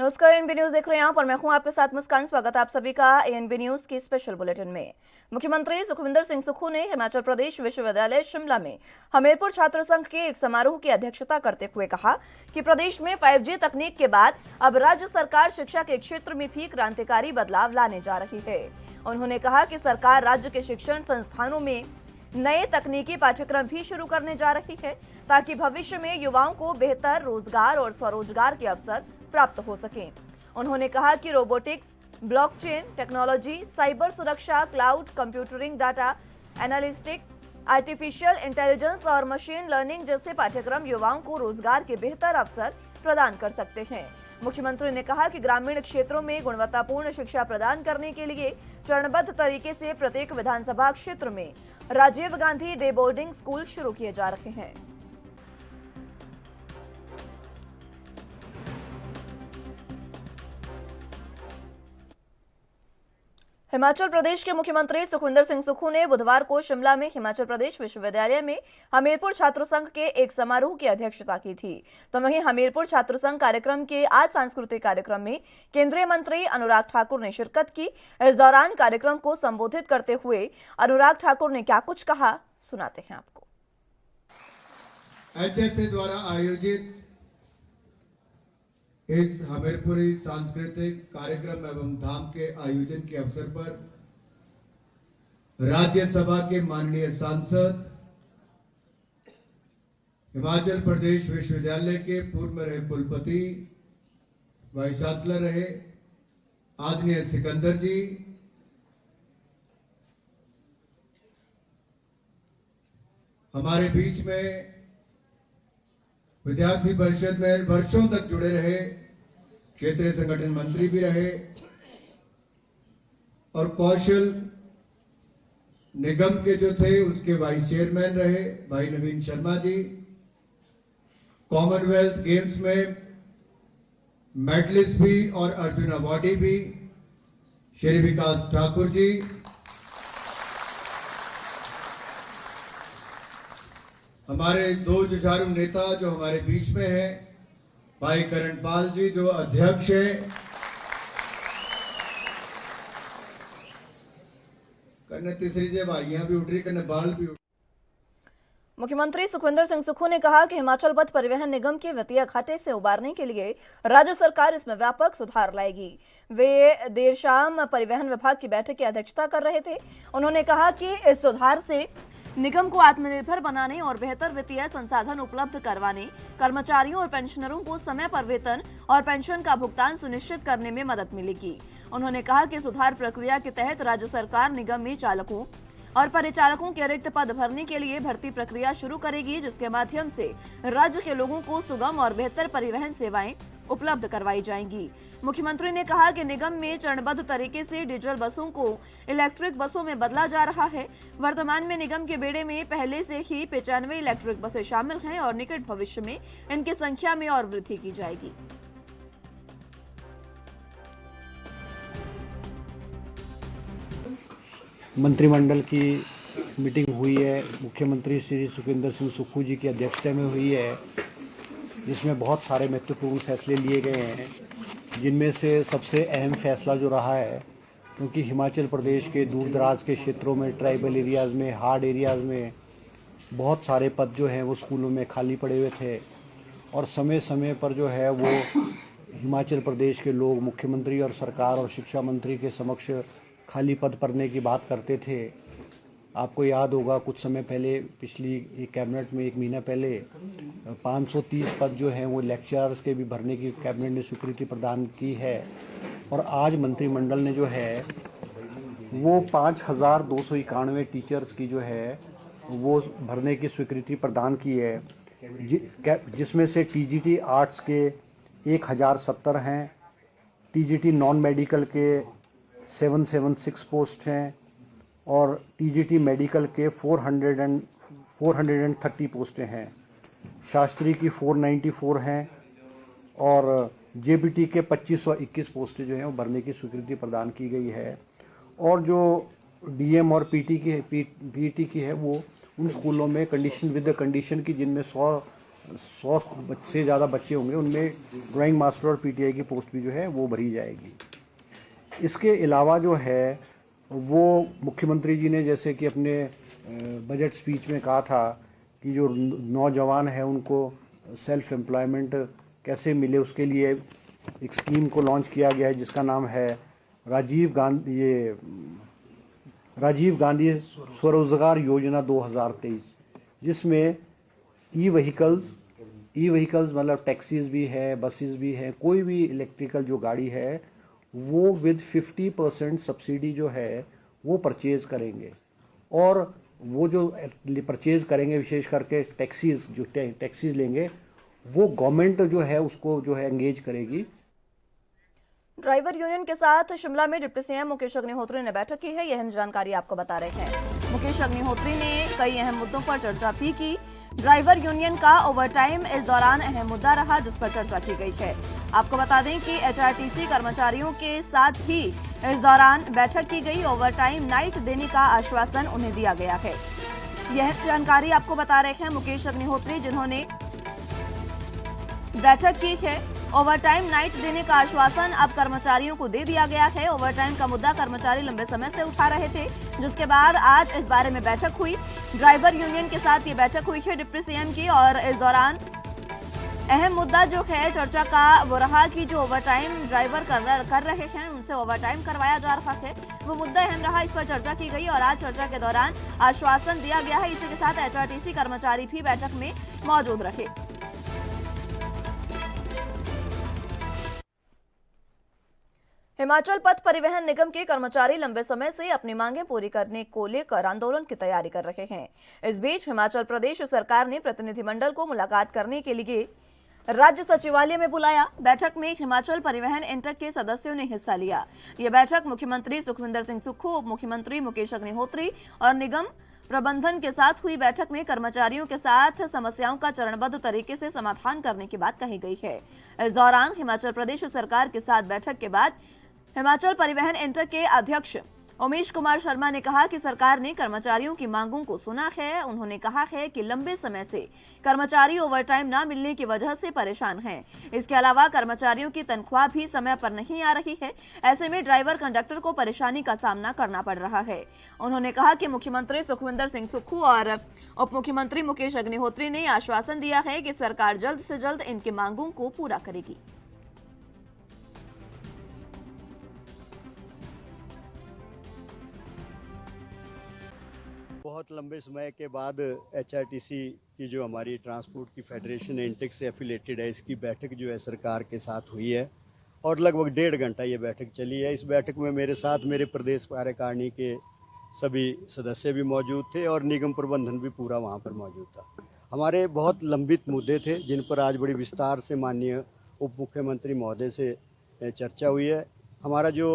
नमस्कार, ANB news देख रहे हैं आप और मैं हूं आपके साथ मुस्कान। स्वागत है आप सभी का एएनबी न्यूज की स्पेशल बुलेटिन में। मुख्यमंत्री सुखविंदर सिंह सुक्खू ने हिमाचल प्रदेश विश्वविद्यालय शिमला में हमीरपुर छात्र संघ के एक समारोह की अध्यक्षता करते हुए कहा कि प्रदेश में 5G तकनीक के बाद अब राज्य सरकार शिक्षा के क्षेत्र में भी क्रांतिकारी बदलाव लाने जा रही है। उन्होंने कहा कि सरकार राज्य के शिक्षण संस्थानों में नए तकनीकी पाठ्यक्रम भी शुरू करने जा रही है ताकि भविष्य में युवाओं को बेहतर रोजगार और स्वरोजगार के अवसर प्राप्त हो सके। उन्होंने कहा कि रोबोटिक्स, ब्लॉकचेन टेक्नोलॉजी, साइबर सुरक्षा, cloud computing, data analytics, artificial intelligence और मशीन लर्निंग जैसे पाठ्यक्रम युवाओं को रोजगार के बेहतर अवसर प्रदान कर सकते हैं। मुख्यमंत्री ने कहा कि ग्रामीण क्षेत्रों में गुणवत्तापूर्ण शिक्षा प्रदान करने के लिए चरणबद्ध तरीके से प्रत्येक विधानसभा क्षेत्र में Rajiv Gandhi day boarding school शुरू किए जा रहे हैं। हिमाचल प्रदेश के मुख्यमंत्री सुखविंदर सिंह सुक्खू ने बुधवार को शिमला में हिमाचल प्रदेश विश्वविद्यालय में हमीरपुर छात्र संघ के एक समारोह की अध्यक्षता की थी। तो वहीं हमीरपुर छात्र संघ कार्यक्रम के आज सांस्कृतिक कार्यक्रम में केंद्रीय मंत्री अनुराग ठाकुर ने शिरकत की। इस दौरान कार्यक्रम को संबोधित करते हुए अनुराग ठाकुर ने क्या कुछ कहा, सुनाते हैं आपको। HSA द्वारा आयोजित इस हमीरपुरी सांस्कृतिक कार्यक्रम एवं धाम के आयोजन के अवसर पर राज्यसभा के माननीय सांसद, हिमाचल प्रदेश विश्वविद्यालय के पूर्व में रहे कुलपति, वाइस चांसलर रहे आदरणीय सिकंदर जी, हमारे बीच में विद्यार्थी परिषद में वर्षों तक जुड़े रहे, क्षेत्रीय संगठन मंत्री भी रहे और कौशल निगम के जो थे उसके वाइस चेयरमैन रहे भाई नवीन शर्मा जी, कॉमनवेल्थ गेम्स में मेडलिस्ट भी और अर्जुन अवार्डी भी श्री विकास ठाकुर जी, हमारे दो जुझारू नेता जो हमारे बीच में हैं, भाई करणपाल जी जो अध्यक्ष हैं, कन्ने तीसरी जे भाइयां भी उठ रही, कन्ने बाल भी उठ। मुख्यमंत्री सुखविंदर सिंह सुक्खू ने कहा कि हिमाचल पथ परिवहन निगम के वित्तीय घाटे से उबारने के लिए राज्य सरकार इसमें व्यापक सुधार लाएगी। वे देर शाम परिवहन विभाग की बैठक की अध्यक्षता कर रहे थे। उन्होंने कहा कि इस सुधार से निगम को आत्मनिर्भर बनाने और बेहतर वित्तीय संसाधन उपलब्ध करवाने, कर्मचारियों और पेंशनरों को समय पर वेतन और पेंशन का भुगतान सुनिश्चित करने में मदद मिलेगी। उन्होंने कहा कि सुधार प्रक्रिया के तहत राज्य सरकार निगम में चालकों और परिचालकों के रिक्त पद भरने के लिए भर्ती प्रक्रिया शुरू करेगी, जिसके माध्यम से राज्य के लोगों को सुगम और बेहतर परिवहन सेवाएं उपलब्ध करवाई जाएंगी। मुख्यमंत्री ने कहा कि निगम में चरणबद्ध तरीके से डीजल बसों को इलेक्ट्रिक बसों में बदला जा रहा है। वर्तमान में निगम के बेड़े में पहले से ही 95 इलेक्ट्रिक बसें शामिल हैं और निकट भविष्य में इनकी संख्या में और वृद्धि की जाएगी। मंत्रिमंडल की मीटिंग हुई है, मुख्यमंत्री श्री सुखविंदर सिंह सुक्खू जी की अध्यक्षता में हुई है, जिसमें बहुत सारे महत्वपूर्ण फैसले लिए गए हैं, जिनमें से सबसे अहम फैसला जो रहा है, क्योंकि हिमाचल प्रदेश के दूर दराज के क्षेत्रों में, ट्राइबल एरियाज़ में, हार्ड एरियाज़ में बहुत सारे पद जो हैं वो स्कूलों में खाली पड़े हुए थे और समय समय पर जो है वो हिमाचल प्रदेश के लोग मुख्यमंत्री और सरकार और शिक्षा मंत्री के समक्ष खाली पद भरने की बात करते थे। आपको याद होगा कुछ समय पहले, पिछली एक कैबिनेट में 1 महीना पहले 530 पद जो हैं वो लेक्चरर्स के भी भरने की कैबिनेट ने स्वीकृति प्रदान की है और आज मंत्रिमंडल ने जो है वो 5291 टीचर्स की जो है वो भरने की स्वीकृति प्रदान की है, जिसमें से टीजीटी आर्ट्स के 1070 हैं, टीजीटी नॉन मेडिकल के 776 पोस्ट हैं और टीजीटी मेडिकल के 430 पोस्टें हैं, शास्त्री की 494 हैं और जेबीटी के 2521 पोस्टें जो हैं वो भरने की स्वीकृति प्रदान की गई है। और जो डीएम और पीटी की है वो उन स्कूलों में कंडीशन विद कंडीशन की जिनमें 100 100 से ज़्यादा बच्चे होंगे, उनमें ड्राइंग मास्टर और पीटीआई की पोस्ट भी जो है वो भरी जाएगी। इसके अलावा जो है वो मुख्यमंत्री जी ने जैसे कि अपने बजट स्पीच में कहा था कि जो नौजवान है उनको सेल्फ एम्प्लॉयमेंट कैसे मिले, उसके लिए एक स्कीम को लॉन्च किया गया है जिसका नाम है राजीव गांधी स्वरोजगार योजना 2023, जिसमें ई व्हीकल्स मतलब टैक्सीज भी है, बसेस भी है, कोई भी इलेक्ट्रिकल जो गाड़ी है वो विद 50% सब्सिडी जो है वो परचेज करेंगे। और वो जो परचेज करेंगे विशेष करके टैक्सीज लेंगे वो गवर्नमेंट जो है उसको जो है एंगेज करेगी। ड्राइवर यूनियन के साथ शिमला में डिप्टी सीएम मुकेश अग्निहोत्री ने बैठक की है, यह अहम जानकारी आपको बता रहे हैं। मुकेश अग्निहोत्री ने कई अहम मुद्दों पर चर्चा भी की। ड्राइवर यूनियन का ओवरटाइम इस दौरान अहम मुद्दा रहा जिस पर चर्चा की गई है। आपको बता दें कि एचआरटीसी कर्मचारियों के साथ ही इस दौरान बैठक की गई। ओवरटाइम नाइट देने का आश्वासन उन्हें दिया गया है, यह जानकारी आपको बता रहे हैं मुकेश अग्निहोत्री जिन्होंने बैठक की है। ओवरटाइम नाइट देने का आश्वासन अब कर्मचारियों को दे दिया गया है। ओवरटाइम का मुद्दा कर्मचारी लंबे समय से उठा रहे थे, जिसके बाद आज इस बारे में बैठक हुई। ड्राइवर यूनियन के साथ ये बैठक हुई है डिप्टी सीएम की, और इस दौरान अहम मुद्दा जो है चर्चा का वो रहा कि जो ओवरटाइम ड्राइवर कर रहे हैं उनसे ओवरटाइम करवाया जा रहा है, वो मुद्दा अहम रहा। इस पर चर्चा की गई और आज चर्चा के दौरान आश्वासन दिया गया है। इसी के साथ एचआरटीसी कर्मचारी भी बैठक में मौजूद रहे। हिमाचल पथ परिवहन निगम के कर्मचारी लंबे समय से अपनी मांगें पूरी करने को लेकर आंदोलन की तैयारी कर रहे हैं। इस बीच हिमाचल प्रदेश सरकार ने प्रतिनिधिमंडल को मुलाकात करने के लिए राज्य सचिवालय में बुलाया। बैठक में हिमाचल परिवहन इंटक के सदस्यों ने हिस्सा लिया। ये बैठक मुख्यमंत्री सुखविंदर सिंह सुक्खू, उप मुख्यमंत्री मुकेश अग्निहोत्री और निगम प्रबंधन के साथ हुई। बैठक में कर्मचारियों के साथ समस्याओं का चरणबद्ध तरीके से समाधान करने की बात कही गई है। इस दौरान हिमाचल प्रदेश सरकार के साथ बैठक के बाद हिमाचल परिवहन इंटक के अध्यक्ष उमेश कुमार शर्मा ने कहा कि सरकार ने कर्मचारियों की मांगों को सुना है। उन्होंने कहा है कि लंबे समय से कर्मचारी ओवरटाइम न मिलने की वजह से परेशान हैं। इसके अलावा कर्मचारियों की तनख्वाह भी समय पर नहीं आ रही है। ऐसे में ड्राइवर कंडक्टर को परेशानी का सामना करना पड़ रहा है। उन्होंने कहा कि मुख्यमंत्री सुखविंदर सिंह सुक्खू और उप मुख्यमंत्री मुकेश अग्निहोत्री ने आश्वासन दिया है कि सरकार जल्द से जल्द इनकी मांगों को पूरा करेगी। बहुत लंबे समय के बाद एचआरटीसी की जो हमारी ट्रांसपोर्ट की फेडरेशन इंटेक से एफिलेटेड है, इसकी बैठक जो है सरकार के साथ हुई है और लगभग 1.5 घंटा ये बैठक चली है। इस बैठक में मेरे साथ मेरे प्रदेश कार्यकारिणी के सभी सदस्य भी मौजूद थे और निगम प्रबंधन भी पूरा वहाँ पर मौजूद था। हमारे बहुत लंबित मुद्दे थे जिन पर आज बड़ी विस्तार से माननीय उप मुख्यमंत्री महोदय से चर्चा हुई है। हमारा जो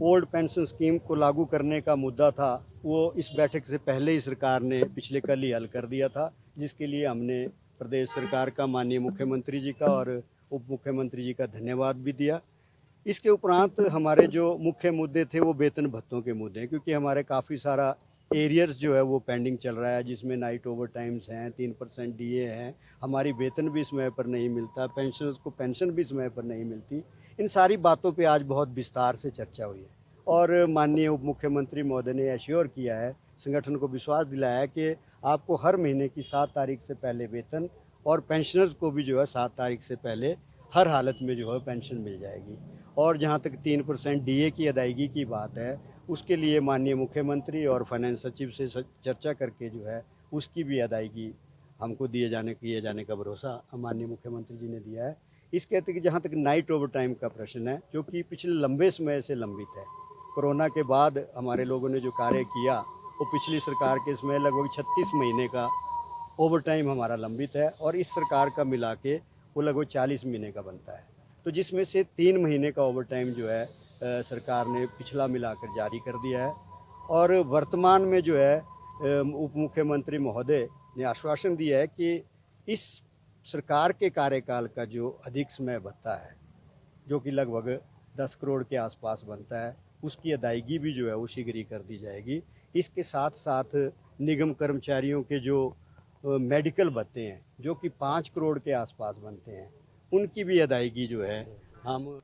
ओल्ड पेंशन स्कीम को लागू करने का मुद्दा था वो इस बैठक से पहले ही सरकार ने पिछले कल ही हल कर दिया था, जिसके लिए हमने प्रदेश सरकार का माननीय मुख्यमंत्री जी का और उप मुख्यमंत्री जी का धन्यवाद भी दिया। इसके उपरांत हमारे जो मुख्य मुद्दे थे वो वेतन भत्तों के मुद्दे हैं, क्योंकि हमारे काफ़ी सारा एरियर्स जो है वो पेंडिंग चल रहा है, जिसमें नाइट ओवर टाइम्स हैं, 3% डीए हैं, हमारी वेतन भी समय पर नहीं मिलता, पेंशनर्स को पेंशन भी समय पर नहीं मिलती। इन सारी बातों पे आज बहुत विस्तार से चर्चा हुई है और माननीय उप मुख्यमंत्री महोदय ने एश्योर किया है, संगठन को विश्वास दिलाया है कि आपको हर महीने की 7 तारीख से पहले वेतन और पेंशनर्स को भी जो है 7 तारीख से पहले हर हालत में जो है पेंशन मिल जाएगी। और जहाँ तक 3% डीए की अदायगी की बात है, उसके लिए माननीय मुख्यमंत्री और फाइनेंस सचिव से चर्चा करके जो है उसकी भी अदायगी हमको किए जाने का भरोसा माननीय मुख्यमंत्री जी ने दिया है। इसके अतिरिक्त जहाँ तक नाइट ओवर टाइम का प्रश्न है, जो कि पिछले लंबे समय से लंबित है, कोरोना के बाद हमारे लोगों ने जो कार्य किया वो पिछली सरकार के इसमें लगभग 36 महीने का ओवर टाइम हमारा लंबित है और इस सरकार का मिला के वो लगभग 40 महीने का बनता है। तो जिसमें से 3 महीने का ओवर टाइम जो है सरकार ने पिछला मिलाकर जारी कर दिया है और वर्तमान में जो है उप मुख्यमंत्री महोदय ने आश्वासन दिया है कि इस सरकार के कार्यकाल का जो अधिक समय भत्ता है, जो कि लगभग 10 करोड़ के आसपास बनता है, उसकी अदायगी भी जो है वो शीघ्र ही कर दी जाएगी। इसके साथ साथ निगम कर्मचारियों के जो मेडिकल भत्ते हैं जो कि 5 करोड़ के आसपास बनते हैं, उनकी भी अदायगी जो है हम।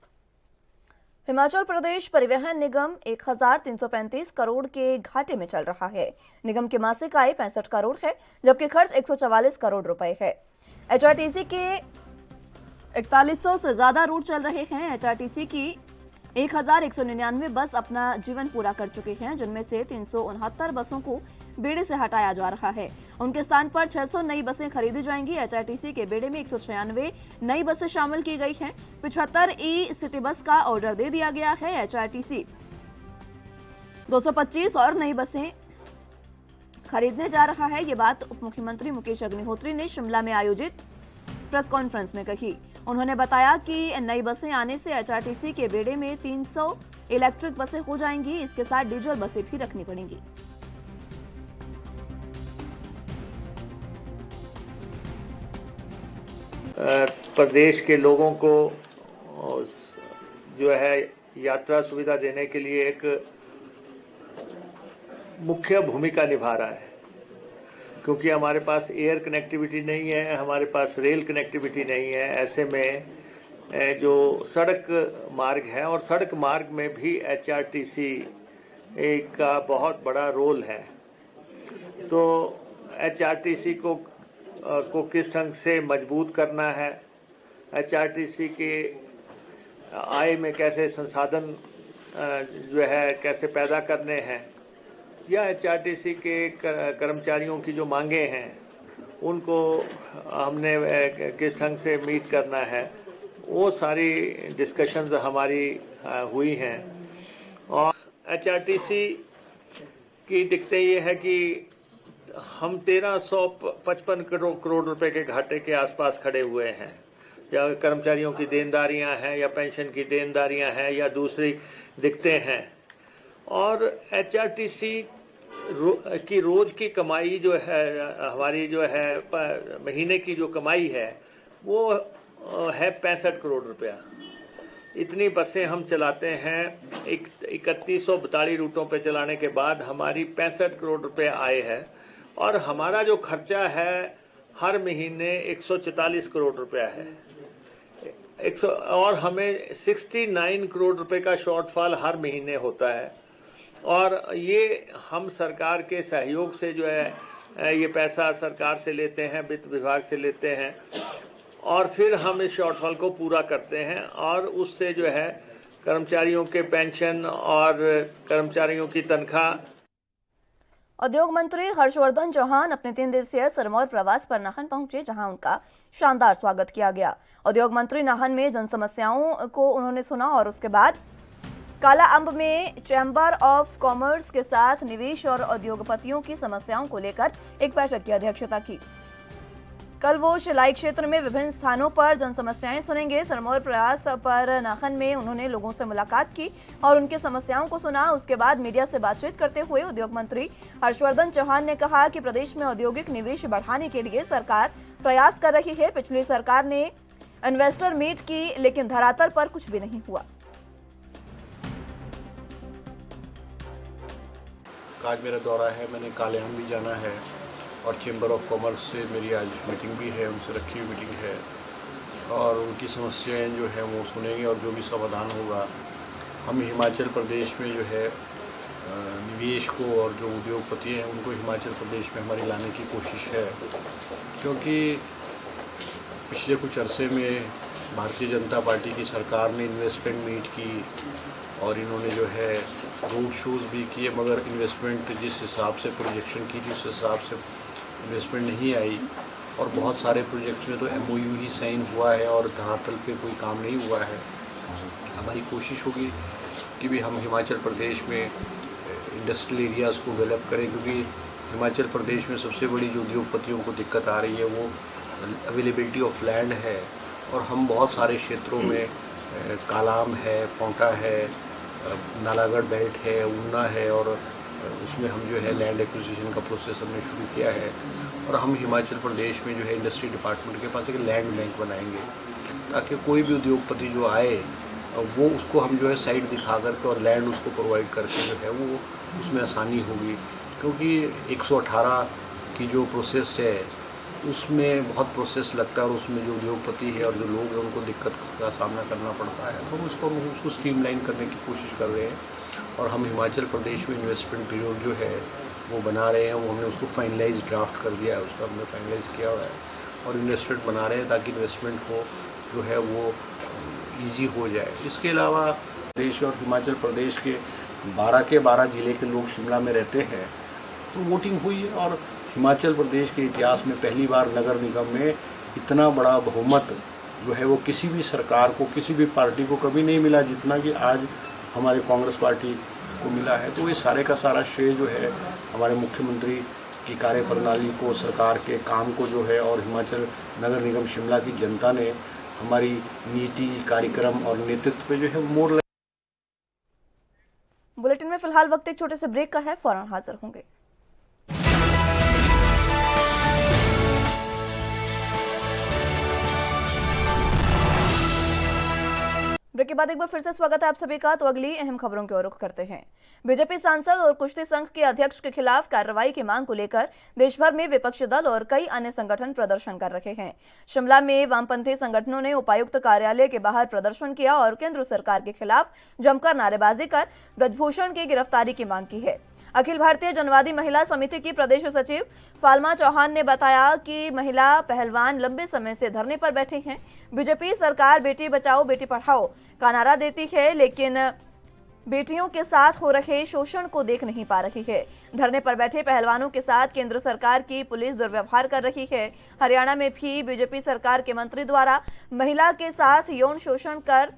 हिमाचल प्रदेश परिवहन निगम 1335 करोड़ के घाटे में चल रहा है। निगम की मासिक आय 65 करोड़ है, जबकि खर्च 144 करोड़ रुपए है। एचआरटीसी के 4100 से ज्यादा रूट चल रहे हैं। एचआरटीसी की 1199 बस अपना जीवन पूरा कर चुके हैं, जिनमें से 369 बसों को बेड़े से हटाया जा रहा है। उनके स्थान पर 600 नई बसें खरीदी जाएंगी। एचआरटीसी के बेड़े में 196 नई बसें शामिल की गई हैं। 75 ई सिटी बस का ऑर्डर दे दिया गया है। एचआरटीसी 225 और नई बसें खरीदने जा रहा है। ये बात उप मुख्यमंत्री मुकेश अग्निहोत्री ने शिमला में आयोजित प्रेस कॉन्फ्रेंस में कही। उन्होंने बताया कि नई बसें आने से एचआरटीसी के बेड़े में 300 इलेक्ट्रिक बसें हो जाएंगी। इसके साथ डीजल बसें भी रखनी पड़ेंगी। प्रदेश के लोगों को जो है यात्रा सुविधा देने के लिए एक मुख्य भूमिका निभा रहा है, क्योंकि हमारे पास एयर कनेक्टिविटी नहीं है, हमारे पास रेल कनेक्टिविटी नहीं है। ऐसे में जो सड़क मार्ग है, और सड़क मार्ग में भी एचआरटीसी का बहुत बड़ा रोल है। तो एचआरटीसी को किस ढंग से मजबूत करना है, एचआरटीसी के आय में कैसे संसाधन जो है कैसे पैदा करने हैं, या एचआरटीसी के कर्मचारियों की जो मांगे हैं उनको हमने किस ढंग से मीट करना है, वो सारी डिस्कशंस हमारी हुई हैं। और एचआरटीसी की दिक्कतें ये है कि हम 1355 करोड़ रुपए के घाटे के आसपास खड़े हुए हैं, या कर्मचारियों की देनदारियां हैं, या पेंशन की देनदारियां हैं, या दूसरी दिक्कतें हैं। और एचआरटीसी की रोज की कमाई जो है, हमारी जो है महीने की जो कमाई है वो है 65 करोड़ रुपया। इतनी बसें हम चलाते हैं, 3142 रूटों पे चलाने के बाद हमारी 65 करोड़ रुपए आय है। और हमारा जो खर्चा है हर महीने 144 करोड़ रुपया है। और हमें 69 करोड़ रुपए का शॉर्टफॉल हर महीने होता है। और ये हम सरकार के सहयोग से जो है ये पैसा सरकार से लेते हैं, वित्त विभाग से लेते हैं, और फिर हम इस शॉर्टफॉल को पूरा करते हैं। और उससे जो है कर्मचारियों के पेंशन और कर्मचारियों की तनख्वाह। उद्योग मंत्री हर्षवर्धन चौहान अपने 3 दिवसीय सिरमौर प्रवास पर नाहन पहुंचे, जहां उनका शानदार स्वागत किया गया। उद्योग मंत्री नाहन में जन समस्याओं को उन्होंने सुना और उसके बाद काला अम्ब में चैम्बर ऑफ कॉमर्स के साथ निवेश और उद्योगपतियों की समस्याओं को लेकर एक बैठक की अध्यक्षता की। कल वो शिलाई क्षेत्र में विभिन्न स्थानों पर जन समस्याएं सुनेंगे। सिरमौर प्रयास पर नाहन में उन्होंने लोगों से मुलाकात की और उनकी समस्याओं को सुना। उसके बाद मीडिया से बातचीत करते हुए उद्योग मंत्री हर्षवर्धन चौहान ने कहा कि प्रदेश में औद्योगिक निवेश बढ़ाने के लिए सरकार प्रयास कर रही है। पिछली सरकार ने इन्वेस्टर मीट की, लेकिन धरातल पर कुछ भी नहीं हुआ। आज मेरा दौरा है, मैंने कालेहम भी जाना है और चैम्बर ऑफ कॉमर्स से मेरी आज मीटिंग भी है, उनसे रखी हुई मीटिंग है, और उनकी समस्याएं जो है वो सुनेंगे और जो भी समाधान होगा। हम हिमाचल प्रदेश में जो है निवेश को और जो उद्योगपति हैं उनको हिमाचल प्रदेश में हमारी लाने की कोशिश है, क्योंकि पिछले कुछ अरसे में भारतीय जनता पार्टी की सरकार ने इन्वेस्टमेंट मीट की और इन्होंने जो है रोड शोज़ भी किए, मगर इन्वेस्टमेंट जिस हिसाब से प्रोजेक्शन की थी उस हिसाब से इन्वेस्टमेंट नहीं आई। और बहुत सारे प्रोजेक्ट्स में तो MOU ही साइन हुआ है और धरातल पे कोई काम नहीं हुआ है। हमारी कोशिश होगी कि भी हम हिमाचल प्रदेश में इंडस्ट्रियल एरियाज़ को डेवलप करें, क्योंकि हिमाचल प्रदेश में सबसे बड़ी जो उद्योगपतियों को दिक्कत आ रही है वो अवेलेबिलिटी ऑफ लैंड है। और हम बहुत सारे क्षेत्रों में कालाम है, पोंटा है, नालागढ़ बेल्ट है, ऊना है, और उसमें हम जो है लैंड एक्विजिशन का प्रोसेस हमने शुरू किया है। और हम हिमाचल प्रदेश में जो है इंडस्ट्री डिपार्टमेंट के पास एक लैंड बैंक बनाएंगे, ताकि कोई भी उद्योगपति जो आए वो उसको हम जो है साइट दिखा करके और लैंड उसको प्रोवाइड करके जो है वो उसमें आसानी होगी। क्योंकि 118 की जो प्रोसेस है उसमें बहुत प्रोसेस लगता है और उसमें जो उद्योगपति है और जो लोग हैं उनको दिक्कत का सामना करना पड़ता है। तो उसको स्ट्रीमलाइन करने की कोशिश कर रहे हैं और हम हिमाचल प्रदेश में इन्वेस्टमेंट पीरियड जो है वो बना रहे हैं। वो हमने उसको फाइनलाइज ड्राफ्ट कर दिया है, उसका हमने फाइनलाइज किया हुआ है और इन्वेस्टमेंट बना रहे हैं ताकि इन्वेस्टमेंट को जो है वो ईजी हो जाए। इसके अलावा देश और हिमाचल प्रदेश के 12 के 12 ज़िले के लोग शिमला में रहते हैं, तो वोटिंग हुई है और हिमाचल प्रदेश के इतिहास में पहली बार नगर निगम में इतना बड़ा बहुमत जो है वो किसी भी सरकार को, किसी भी पार्टी को कभी नहीं मिला जितना कि आज हमारे कांग्रेस पार्टी को मिला है। तो ये सारे का सारा श्रेय जो है हमारे मुख्यमंत्री की कार्यप्रणाली को, सरकार के काम को जो है और हिमाचल नगर निगम शिमला की जनता ने हमारी नीति, कार्यक्रम और नेतृत्व पे जो है मोड़। बुलेटिन में फिलहाल वक्त एक छोटे से ब्रेक का है, फौरन हाजिर होंगे। ब्रेक के बाद एक बार फिर से स्वागत है आप सभी का। तो अगली अहम खबरों की ओर रुख करते हैं। बीजेपी सांसद और कुश्ती संघ के अध्यक्ष के खिलाफ कार्रवाई की मांग को लेकर देश भर में विपक्षी दल और कई अन्य संगठन प्रदर्शन कर रहे हैं। शिमला में वामपंथी संगठनों ने उपायुक्त कार्यालय के बाहर प्रदर्शन किया और केंद्र सरकार के खिलाफ जमकर नारेबाजी कर ब्रजभूषण की गिरफ्तारी की मांग की है। अखिल भारतीय जनवादी महिला समिति की प्रदेश सचिव फाल्मा चौहान ने बताया कि महिला पहलवान लंबे समय से धरने पर बैठे हैं। बीजेपी सरकार बेटी बचाओ बेटी पढ़ाओ का नारा देती है, लेकिन बेटियों के साथ हो रहे शोषण को देख नहीं पा रही है। धरने पर बैठे पहलवानों के साथ केंद्र सरकार की पुलिस दुर्व्यवहार कर रही है। हरियाणा में भी बीजेपी सरकार के मंत्री द्वारा महिला के साथ यौन शोषण कर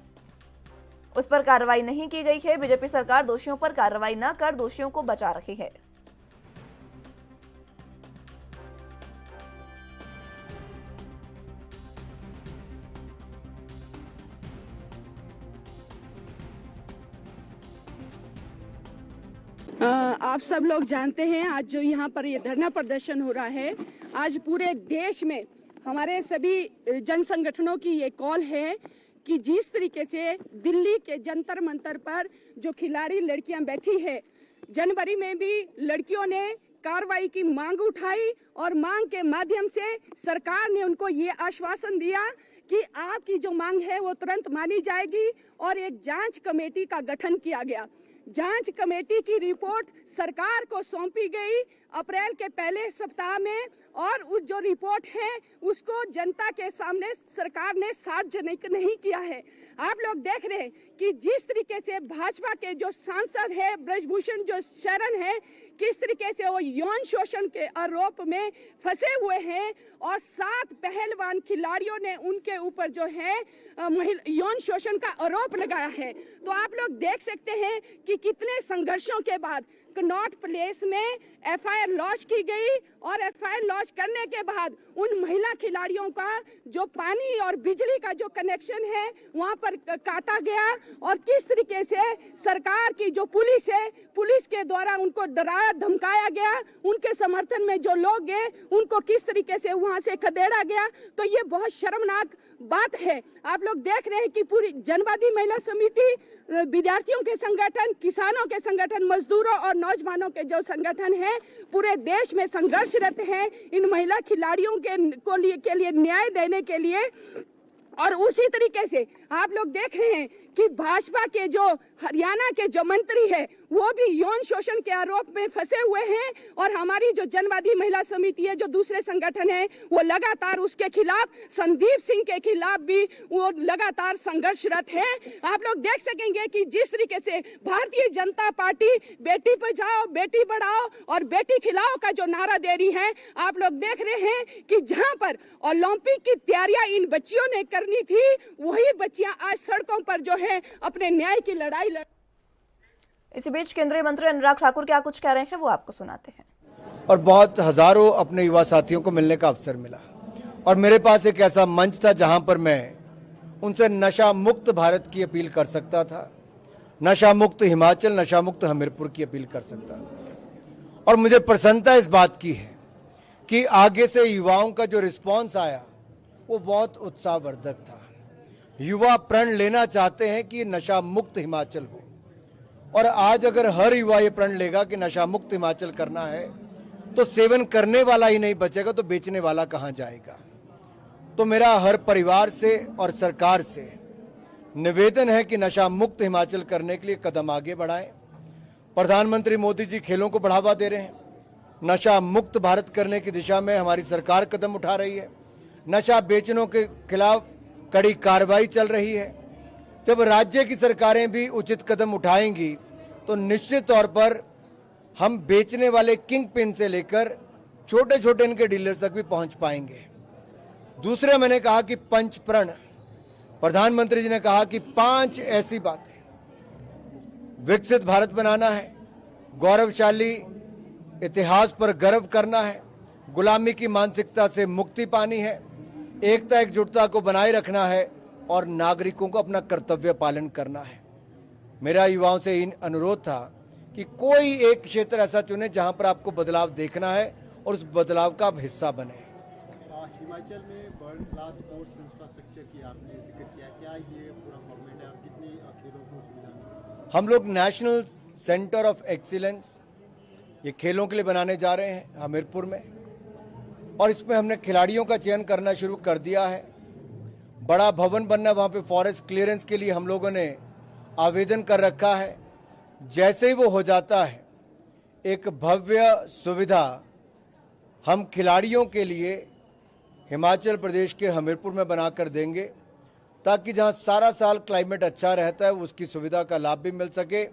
उस पर कार्रवाई नहीं की गई है। बीजेपी सरकार दोषियों पर कार्रवाई न कर दोषियों को बचा रही है। आप सब लोग जानते हैं आज जो यहाँ पर ये धरना प्रदर्शन हो रहा है, आज पूरे देश में हमारे सभी जन संगठनों की ये कॉल है कि जिस तरीके से दिल्ली के जंतर मंतर पर जो खिलाड़ी लड़कियां बैठी है, जनवरी में भी लड़कियों ने कार्रवाई की मांग उठाई और मांग के माध्यम से सरकार ने उनको ये आश्वासन दिया कि आपकी जो मांग है वो तुरंत मानी जाएगी और एक जांच कमेटी का गठन किया गया। जांच कमेटी की रिपोर्ट सरकार को सौंपी गई अप्रैल के पहले सप्ताह में और उस जो रिपोर्ट है उसको जनता के सामने सरकार ने सार्वजनिक नहीं किया है। आप लोग देख रहे हैं कि जिस तरीके से भाजपा के जो सांसद है ब्रजभूषण जो शरण है, किस तरीके से वो यौन शोषण के आरोप में फंसे हुए हैं और 7 पहलवान खिलाड़ियों ने उनके ऊपर जो है यौन शोषण का आरोप लगाया है। तो आप लोग देख सकते हैं कि कितने संघर्षों के बाद कनॉट प्लेस में एफआईआर लॉन्च की गई और एफआईआर लॉन्च करने के बाद उन महिला खिलाड़ियों का जो पानी और बिजली का जो कनेक्शन है वहां पर काटा गया और किस तरीके से सरकार की जो पुलिस है, पुलिस के द्वारा उनको डराया धमकाया गया, उनके समर्थन में जो लोग गए उनको किस तरीके से वहां से खदेड़ा गया। तो ये बहुत शर्मनाक बात है। आप लोग देख रहे हैं कि पूरी जनवादी महिला समिति, विद्यार्थियों के संगठन, किसानों के संगठन, मजदूरों और नौजवानों के जो संगठन हैं पूरे देश में संघर्षरत हैं इन महिला खिलाड़ियों के लिए न्याय देने के लिए। और उसी तरीके से आप लोग देख रहे हैं कि भाजपा के जो हरियाणा के जो मंत्री है वो भी यौन शोषण के आरोप में फंसे हुए हैं और हमारी जो जनवादी महिला समिति है, जो दूसरे संगठन है, वो लगातार उसके खिलाफ, संदीप सिंह के खिलाफ भी वो लगातार संघर्षरत है। आप लोग देख सकेंगे कि जिस तरीके से भारतीय जनता पार्टी बेटी बचाओ बेटी पढ़ाओ और बेटी खिलाओ का जो नारा दे रही है, आप लोग देख रहे हैं कि जहां पर ओलंपिक की तैयारियां इन बच्चियों ने करनी थी, वही बच्चियां आज सड़कों पर जो है अपने न्याय की लड़ाई लड़। इसी बीच केंद्रीय मंत्री अनुराग ठाकुर क्या कुछ कह रहे हैं वो आपको सुनाते हैं। और बहुत हजारों अपने युवा साथियों को मिलने का अवसर मिला और मेरे पास एक ऐसा मंच था जहां पर मैं उनसे नशा मुक्त भारत की अपील कर सकता था, नशा मुक्त हिमाचल, नशा मुक्त हमीरपुर की अपील कर सकता था। और मुझे प्रसन्नता इस बात की है कि आगे से युवाओं का जो रिस्पॉन्स आया वो बहुत उत्साहवर्धक था। युवा प्रण लेना चाहते हैं कि नशा मुक्त हिमाचल हो और आज अगर हर युवा ये प्रण लेगा कि नशा मुक्त हिमाचल करना है तो सेवन करने वाला ही नहीं बचेगा तो बेचने वाला कहां जाएगा। तो मेरा हर परिवार से और सरकार से निवेदन है कि नशा मुक्त हिमाचल करने के लिए कदम आगे बढ़ाएं। प्रधानमंत्री मोदी जी खेलों को बढ़ावा दे रहे हैं, नशा मुक्त भारत करने की दिशा में हमारी सरकार कदम उठा रही है, नशा बेचने के खिलाफ कड़ी कार्रवाई चल रही है। जब राज्य की सरकारें भी उचित कदम उठाएंगी तो निश्चित तौर पर हम बेचने वाले किंग पिन से लेकर छोटे छोटे इनके डीलर्स तक भी पहुंच पाएंगे। दूसरे मैंने कहा कि पंच प्रण, प्रधानमंत्री जी ने कहा कि 5 ऐसी बातें विकसित भारत बनाना है, गौरवशाली इतिहास पर गर्व करना है, गुलामी की मानसिकता से मुक्ति पानी है, एकता एकजुटता को बनाए रखना है और नागरिकों को अपना कर्तव्य पालन करना है। मेरा युवाओं से इन अनुरोध था कि कोई एक क्षेत्र ऐसा चुने जहां पर आपको बदलाव देखना है और उस बदलाव का आप हिस्सा बने। हिमाचल में वर्ल्ड क्लास स्पोर्ट्स इंफ्रास्ट्रक्चर की आपने जिक्र किया, क्या ये पूरा फॉर्मेट है और कितनी खेलों को सुविधा मिलेगी? हम लोग नेशनल सेंटर ऑफ एक्सीलेंस ये खेलों के लिए बनाने जा रहे हैं हमीरपुर में, और इसमें हमने खिलाड़ियों का चयन करना शुरू कर दिया है। बड़ा भवन बनना, वहाँ पे फॉरेस्ट क्लियरेंस के लिए हम लोगों ने आवेदन कर रखा है। जैसे ही वो हो जाता है एक भव्य सुविधा हम खिलाड़ियों के लिए हिमाचल प्रदेश के हमीरपुर में बनाकर देंगे, ताकि जहां सारा साल क्लाइमेट अच्छा रहता है उसकी सुविधा का लाभ भी मिल सके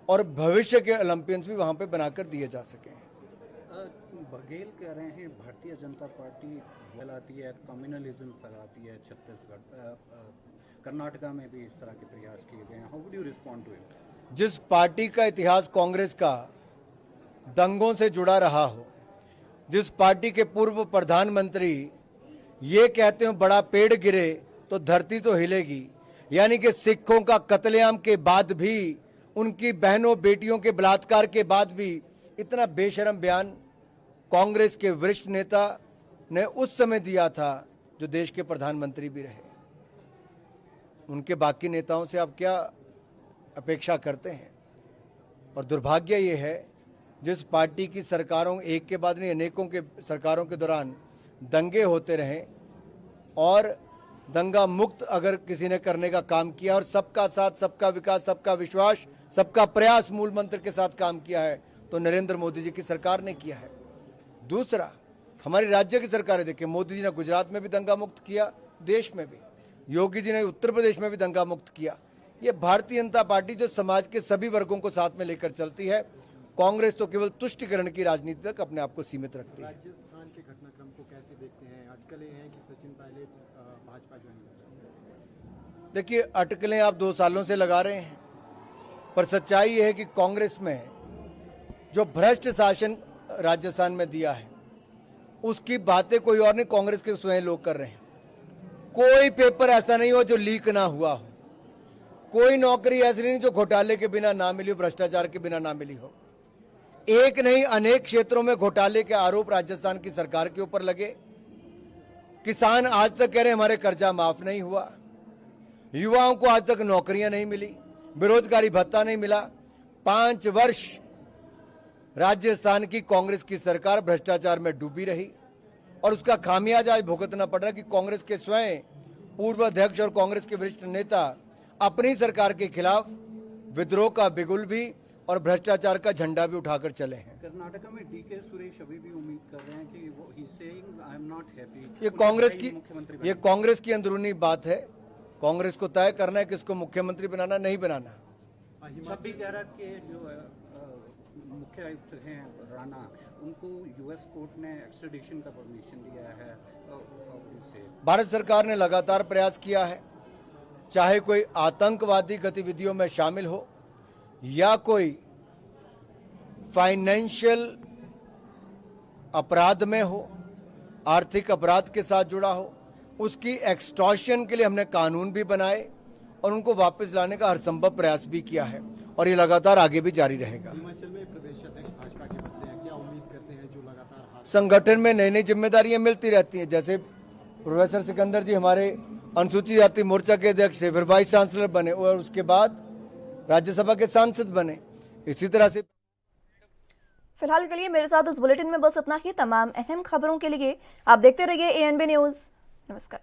और भविष्य के ओलंपियंस भी वहां पे बनाकर दिए जा सके। बघेल कह रहे हैं भारतीय जनता पार्टी फैलाती है, कम्युनलिज्म फैलाती है छत्तीसगढ़, कर्नाटका में भी इस तरह के प्रयास किए गए हैं। How would you respond to it? जिस पार्टी का इतिहास कांग्रेस का दंगों से जुड़ा रहा हो, जिस पार्टी के पूर्व प्रधानमंत्री ये कहते हो बड़ा पेड़ गिरे तो धरती तो हिलेगी, यानी कि सिखों का कत्लेआम के बाद भी, उनकी बहनों बेटियों के बलात्कार के बाद भी इतना बेशरम बयान कांग्रेस के वरिष्ठ नेता ने उस समय दिया था जो देश के प्रधानमंत्री भी रहे। उनके बाकी नेताओं से आप क्या अपेक्षा करते हैं? और दुर्भाग्य ये है जिस पार्टी की सरकारों, एक के बाद नहीं अनेकों के सरकारों के दौरान दंगे होते रहे और दंगा मुक्त अगर किसी ने करने का काम किया और सबका साथ, सबका विकास, सबका विश्वास, सबका प्रयास मूल मंत्र के साथ काम किया है तो नरेंद्र मोदी जी की सरकार ने किया है। दूसरा, हमारी राज्य की सरकारें देखिए, मोदी जी ने गुजरात में भी दंगा मुक्त किया, देश में भी, योगी जी ने उत्तर प्रदेश में भी दंगा मुक्त किया। ये भारतीय जनता पार्टी जो समाज के सभी वर्गों को साथ में लेकर चलती है, कांग्रेस तो केवल तुष्टिकरण की राजनीति तक अपने आप को सीमित रखती है। राजस्थान के घटनाक्रम को कैसे देखते हैं? अटकलें हैं कि सचिन पायलट भाजपा ज्वाइन कर? देखिए, अटकलें आप 2 सालों से लगा रहे हैं, पर सच्चाई ये है कि कांग्रेस में जो भ्रष्ट शासन राजस्थान में दिया है उसकी बातें कोई और नहीं, कांग्रेस के स्वयं लोग कर रहे हैं। कोई पेपर ऐसा नहीं हो जो लीक ना हुआ हो, कोई नौकरी ऐसी नहीं जो घोटाले के बिना ना मिली हो, भ्रष्टाचार के बिना ना मिली हो। एक नहीं अनेक क्षेत्रों में घोटाले के आरोप राजस्थान की सरकार के ऊपर लगे। किसान आज तक कह रहे हमारे कर्जा माफ नहीं हुआ, युवाओं को आज तक नौकरियां नहीं मिली, बेरोजगारी भत्ता नहीं मिला। 5 वर्ष राजस्थान की कांग्रेस की सरकार भ्रष्टाचार में डूबी रही और उसका खामियाजा आज भुगतना पड़ रहा कि कांग्रेस के स्वयं पूर्व अध्यक्ष और कांग्रेस के वरिष्ठ नेता अपनी सरकार के खिलाफ विद्रोह का बिगुल भी और भ्रष्टाचार का झंडा भी उठाकर चले हैं। कर्नाटका में डीके सुरेश अभी भी उम्मीद कर रहे हैं कि वो he saying I am not happy. ये कांग्रेस की अंदरूनी बात है। कांग्रेस को तय करना है किसको मुख्यमंत्री बनाना, नहीं बनाना। सब भी कह रहा कि जो मुख्य आयुक्त हैं राणा, उनको यूएस कोर्ट ने एक्स्ट्रेडिशन का परमिशन दिया है। भारत सरकार ने लगातार प्रयास किया है, चाहे कोई आतंकवादी गतिविधियों में शामिल हो या कोई फाइनेंशियल अपराध में हो, आर्थिक अपराध के साथ जुड़ा हो, उसकी एक्सटॉर्शन के लिए हमने कानून भी बनाए और उनको वापस लाने का हर संभव प्रयास भी किया है और ये लगातार आगे भी जारी रहेगा। हिमाचल में प्रदेश अध्यक्ष भाजपा के बदले हैं, क्या उम्मीद करते हैं जो लगातार संगठन में नई नई जिम्मेदारियां मिलती रहती हैं। जैसे प्रोफेसर सिकंदर जी हमारे अनुसूचित जाति मोर्चा के अध्यक्ष थे, फिर वाइस चांसलर बने और उसके बाद राज्यसभा के सांसद बने। इसी तरह से फिलहाल के लिए मेरे साथ इस बुलेटिन में बस इतना ही। तमाम अहम खबरों के लिए आप देखते रहिए ANB न्यूज। नमस्कार।